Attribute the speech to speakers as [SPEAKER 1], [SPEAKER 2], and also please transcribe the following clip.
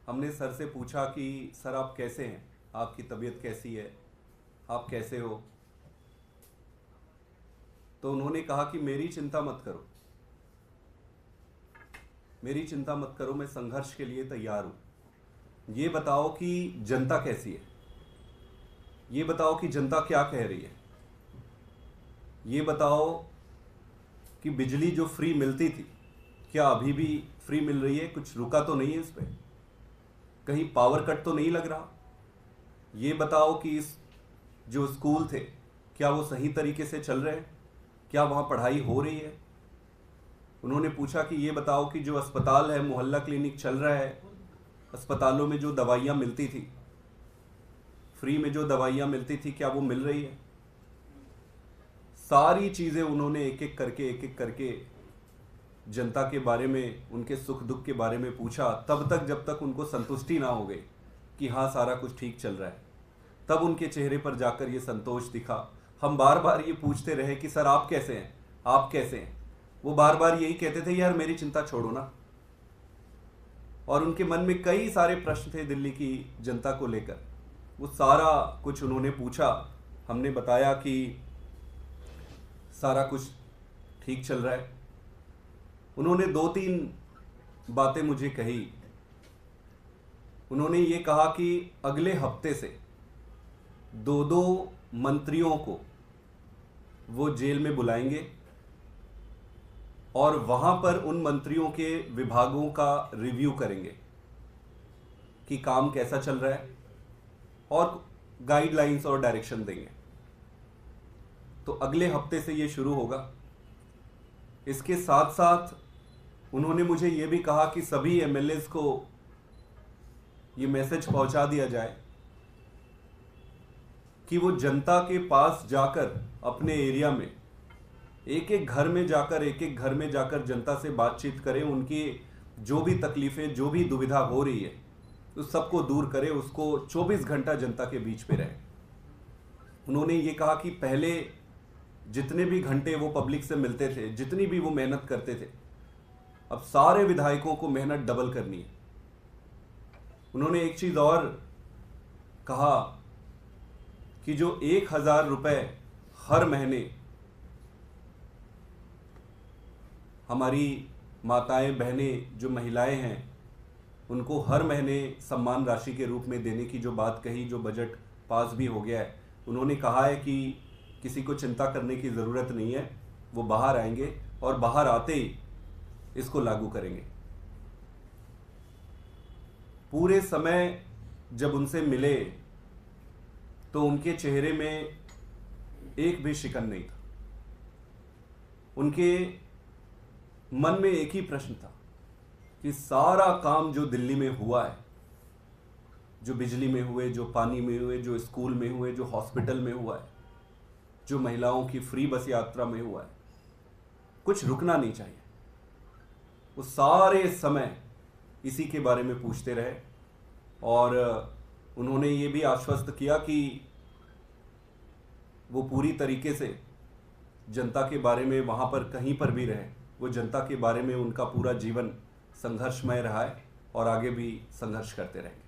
[SPEAKER 1] हमने सर से पूछा कि सर आप कैसे हैं, आपकी तबीयत कैसी है, आप कैसे हो। तो उन्होंने कहा कि मेरी चिंता मत करो, मेरी चिंता मत करो, मैं संघर्ष के लिए तैयार हूं। ये बताओ कि जनता कैसी है, ये बताओ कि जनता क्या कह रही है, ये बताओ कि बिजली जो फ्री मिलती थी क्या अभी भी फ्री मिल रही है, कुछ रुका तो नहीं है इस पर, कहीं पावर कट तो नहीं लग रहा। ये बताओ कि इस जो स्कूल थे क्या वो सही तरीके से चल रहे हैं, क्या वहाँ पढ़ाई हो रही है। उन्होंने पूछा कि ये बताओ कि जो अस्पताल है, मोहल्ला क्लिनिक चल रहा है, अस्पतालों में जो दवाइयाँ मिलती थी, फ्री में जो दवाइयाँ मिलती थी क्या वो मिल रही है। सारी चीज़ें उन्होंने एक एक करके जनता के बारे में, उनके सुख दुख के बारे में पूछा, तब तक जब तक उनको संतुष्टि ना हो गई कि हाँ सारा कुछ ठीक चल रहा है, तब उनके चेहरे पर जाकर ये संतोष दिखा। हम बार बार ये पूछते रहे कि सर आप कैसे हैं, आप कैसे हैं। वो बार बार यही कहते थे यार मेरी चिंता छोड़ो ना। और उनके मन में कई सारे प्रश्न थे दिल्ली की जनता को लेकर। वो सारा कुछ उन्होंने पूछा, हमने बताया कि सारा कुछ ठीक चल रहा है। उन्होंने 2-3 बातें मुझे कही। उन्होंने ये कहा कि अगले हफ्ते से 2-2 मंत्रियों को वो जेल में बुलाएंगे और वहां पर उन मंत्रियों के विभागों का रिव्यू करेंगे कि काम कैसा चल रहा है और गाइडलाइंस और डायरेक्शन देंगे। तो अगले हफ्ते से ये शुरू होगा। इसके साथ साथ उन्होंने मुझे ये भी कहा कि सभी एमएलएज को ये मैसेज पहुंचा दिया जाए कि वो जनता के पास जाकर, अपने एरिया में एक एक घर में जाकर जनता से बातचीत करें, उनकी जो भी तकलीफें, जो भी दुविधा हो रही है उस सबको दूर करें, उसको 24 घंटा जनता के बीच में रहे। उन्होंने ये कहा कि पहले जितने भी घंटे वो पब्लिक से मिलते थे, जितनी भी वो मेहनत करते थे, अब सारे विधायकों को मेहनत डबल करनी है। उन्होंने एक चीज और कहा कि जो 1000 रुपए हर महीने हमारी माताएं बहनें, जो महिलाएं हैं, उनको हर महीने सम्मान राशि के रूप में देने की जो बात कही, जो बजट पास भी हो गया है, उन्होंने कहा है कि किसी को चिंता करने की ज़रूरत नहीं है, वो बाहर आएंगे और बाहर आते ही इसको लागू करेंगे। पूरे समय जब उनसे मिले तो उनके चेहरे में एक भी शिकन नहीं था। उनके मन में एक ही प्रश्न था कि सारा काम जो दिल्ली में हुआ है, जो बिजली में हुए, जो पानी में हुए, जो स्कूल में हुए, जो हॉस्पिटल में हुआ है, जो महिलाओं की फ्री बस यात्रा में हुआ है, कुछ रुकना नहीं चाहिए। वो सारे समय इसी के बारे में पूछते रहे और उन्होंने ये भी आश्वस्त किया कि वो पूरी तरीके से जनता के बारे में, वहाँ पर कहीं पर भी रहे, वो जनता के बारे में उनका पूरा जीवन संघर्षमय रहा है और आगे भी संघर्ष करते रहेंगे।